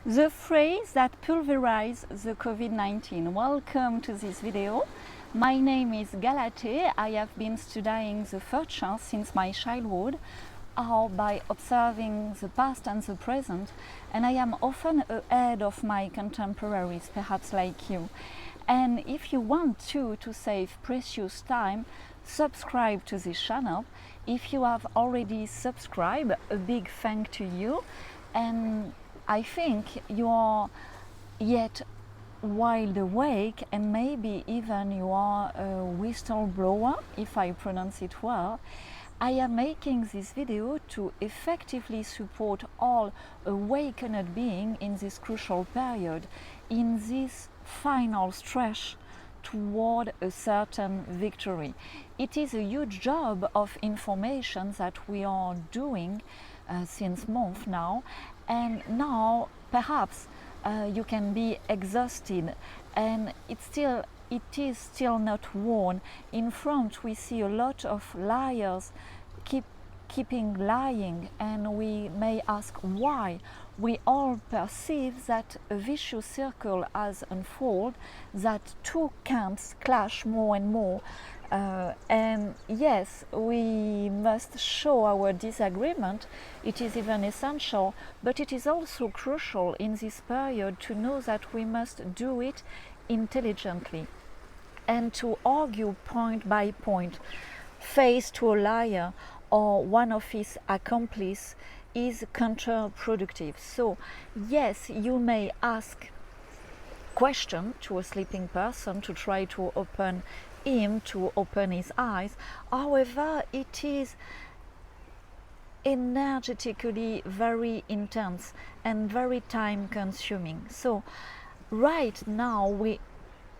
The phrase that pulverizes the COVID-19. Welcome to this video. My name is Galate. I have been studying the future since my childhood, or by observing the past and the present, and I am often ahead of my contemporaries, perhaps like you. And if you want to save precious time, subscribe to this channel. If you have already subscribed, a big thank to you. And I think you are yet wide awake, and maybe even you are a whistleblower, if I pronounce it well. I am making this video to effectively support all awakened beings in this crucial period, in this final stretch toward a certain victory. It is a huge job of information that we are doing since months now, and now perhaps you can be exhausted, and it is still not worn. In front we see a lot of liars keeping lying, and we may ask why. We all perceive that a vicious circle has unfolded, that two camps clash more and more, and yes, we must show our disagreement. It is even essential, but it is also crucial in this period to know that we must do it intelligently, and to argue point by point, face to a liar or one of his accomplices, is counterproductive. So yes, you may ask question to a sleeping person to try to open him, to open his eyes. However, it is energetically very intense and very time consuming. So right now we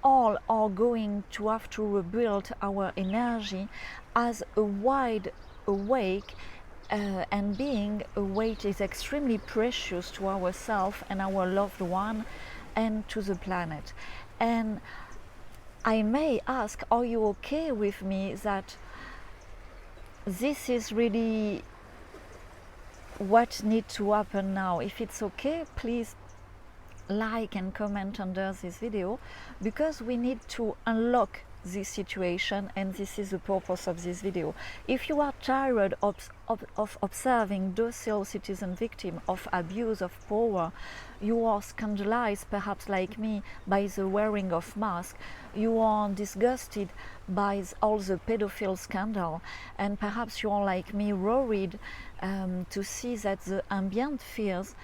all are going to have to rebuild our energy as a wide awake, and being awake is extremely precious to ourselves and our loved one and to the planet. And I may ask, are you okay with me that this is really what needs to happen now? If it's okay, please like and comment under this video, because we need to unlock this situation, and this is the purpose of this video. If you are tired of observing docile citizen victims of abuse of power, you are scandalized, perhaps like me, by the wearing of masks, you are disgusted by all the pedophile scandal, and perhaps you are like me worried to see that the ambient fears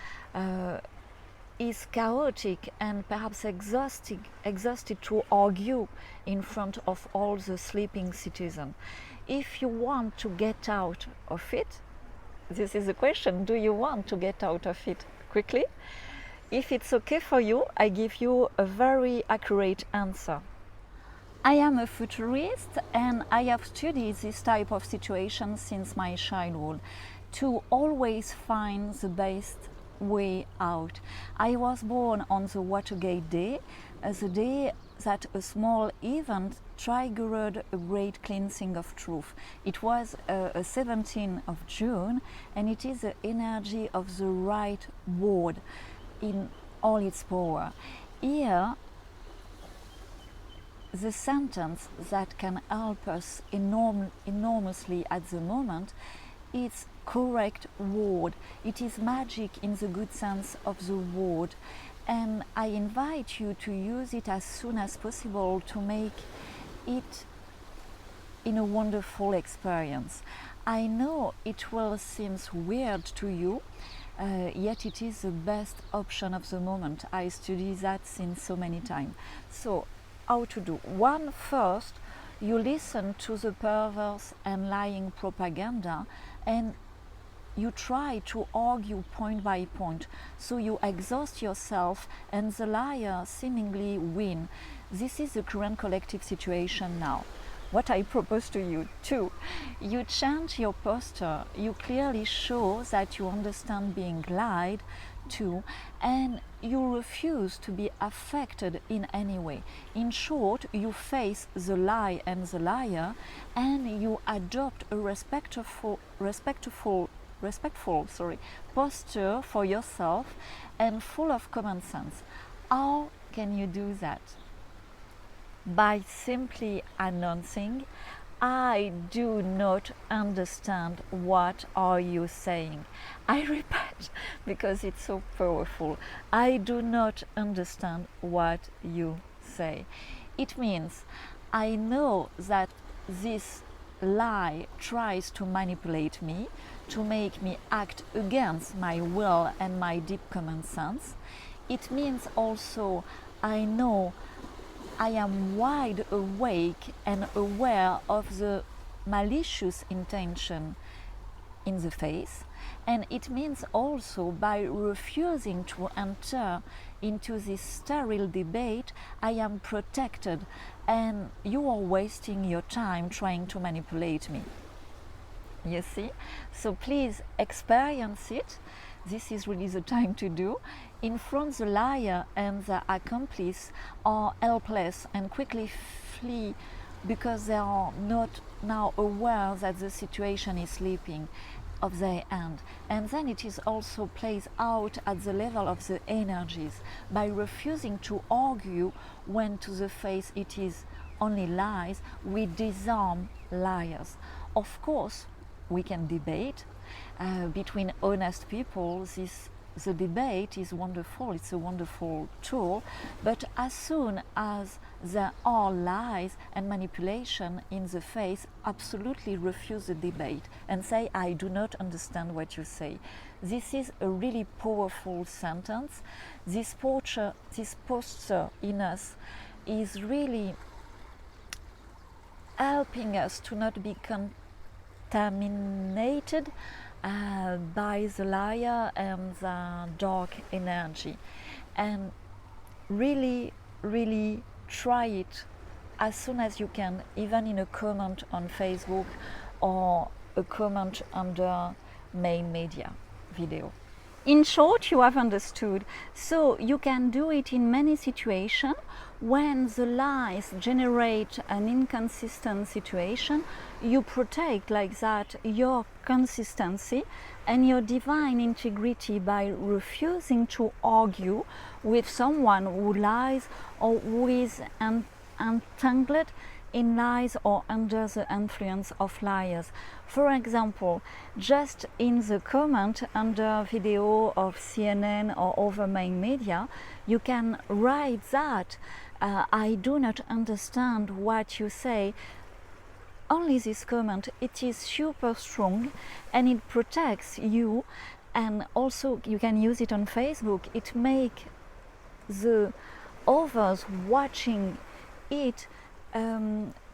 is chaotic and perhaps exhausted to argue in front of all the sleeping citizens. If you want to get out of it, this is the question: do you want to get out of it quickly? If it's okay for you, I give you a very accurate answer. I am a futurist, and I have studied this type of situation since my childhood, to always find the best way out. I was born on the Watergate day, the day that a small event triggered a great cleansing of truth. It was a 17th of June, and it is the energy of the right word in all its power. Here, the sentence that can help us enormously at the moment, it's correct word. It is magic in the good sense of the word, and I invite you to use it as soon as possible to make it in a wonderful experience. I know it will seem weird to you, yet it is the best option of the moment. I study that since so many times. So how to do? One, first, you listen to the perverse and lying propaganda, and you try to argue point by point. So you exhaust yourself, and the liar seemingly win. This is the current collective situation now. What I propose to you too, you change your posture. You clearly show that you understand being lied to, and you refuse to be affected in any way. In short, you face the lie and the liar, and you adopt a respectful respectful posture for yourself and full of common sense. How can you do that? By simply announcing, I do not understand what are you saying. I repeat because it's so powerful. I do not understand what you say. It means I know that this lie tries to manipulate me, to make me act against my will and my deep common sense. It means also I know I am wide awake and aware of the malicious intention in the face, and it means also by refusing to enter into this sterile debate, I am protected and you are wasting your time trying to manipulate me. You see? So please experience it. This is really the time to do. In front, the liar and the accomplice are helpless and quickly flee because they are not now aware that the situation is slipping of their hand. And then it is also plays out at the level of the energies by refusing to argue when to the face it is only lies. We disarm liars. Of course, we can debate between honest people. The debate is wonderful, it's a wonderful tool, but as soon as there are lies and manipulation in the face, absolutely refuse the debate and say, I do not understand what you say. This is a really powerful sentence. This posture in us is really helping us to not be contaminated by the liar and the dark energy, and really try it as soon as you can, even in a comment on Facebook or a comment under main media video. In short, you have understood. So you can do it in many situations. When the lies generate an inconsistent situation, you protect like that your consistency and your divine integrity by refusing to argue with someone who lies or who is entangled in lies or under the influence of liars. For example, just in the comment under video of CNN or over main media, you can write that I do not understand what you say. Only this comment, it is super strong and it protects you, and also you can use it on Facebook. It makes the others watching it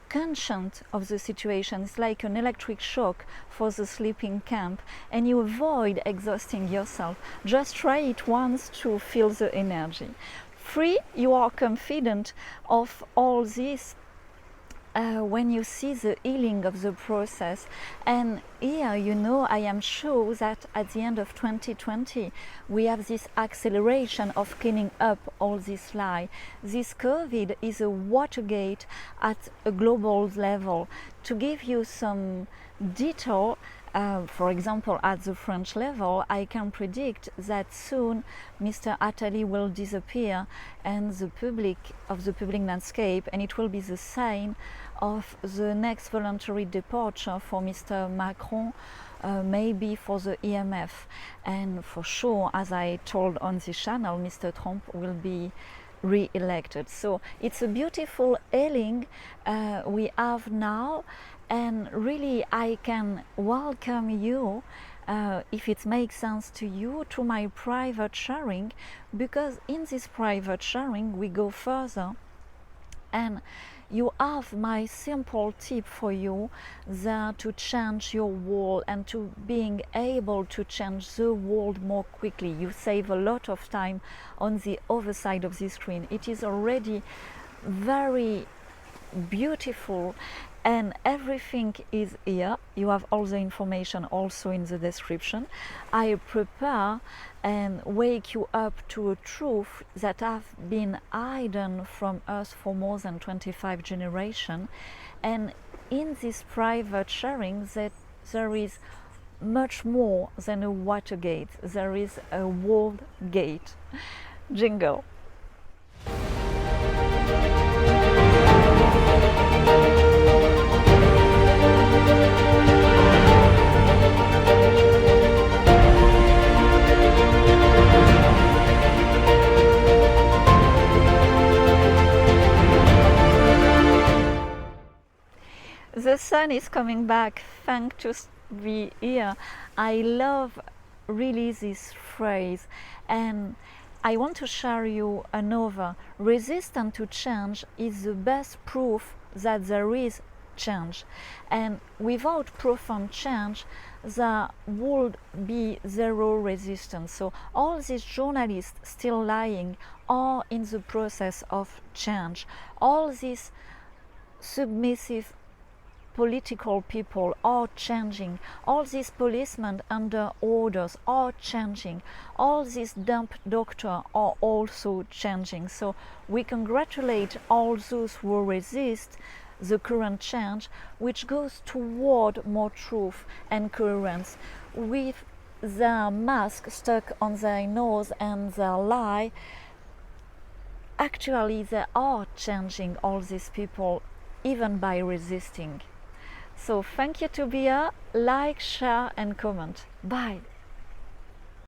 conscious of the situation. It's like an electric shock for the sleeping camp, and you avoid exhausting yourself. Just try it once to feel the energy. 3, you are confident of all this when you see the healing of the process. And here, you know, I am sure that at the end of 2020 we have this acceleration of cleaning up all this lie. This COVID is a Watergate at a global level. To give you some detail, for example, at the French level, I can predict that soon Mr. Attali will disappear and the public landscape, and it will be the sign of the next voluntary departure for Mr. Macron, maybe for the EMF, and for sure, as I told on this channel, Mr. Trump will be re-elected. So it's a beautiful healing we have now, and really I can welcome you, if it makes sense to you, to my private sharing, because in this private sharing we go further, and you have my simple tip for you there to change your world and to being able to change the world more quickly. You save a lot of time on the other side of the screen. It is already very beautiful and everything is here. You have all the information also in the description. I prepare and wake you up to a truth that have been hidden from us for more than 25 generations. And in this private sharing, that there is much more than a Watergate. There is a world gate. Jingle. The sun is coming back, thanks to be here. I love really this phrase, and I want to share you another. Resistance to change is the best proof that there is change, and without profound change there would be zero resistance. So all these journalists still lying are in the process of change. All these submissive political people are changing. All these policemen under orders are changing. All these dump doctors are also changing. So we congratulate all those who resist the current change, which goes toward more truth and coherence. With their mask stuck on their nose and their lie, actually they are changing all these people, even by resisting. So thank you to be here. Like, share and comment. Bye.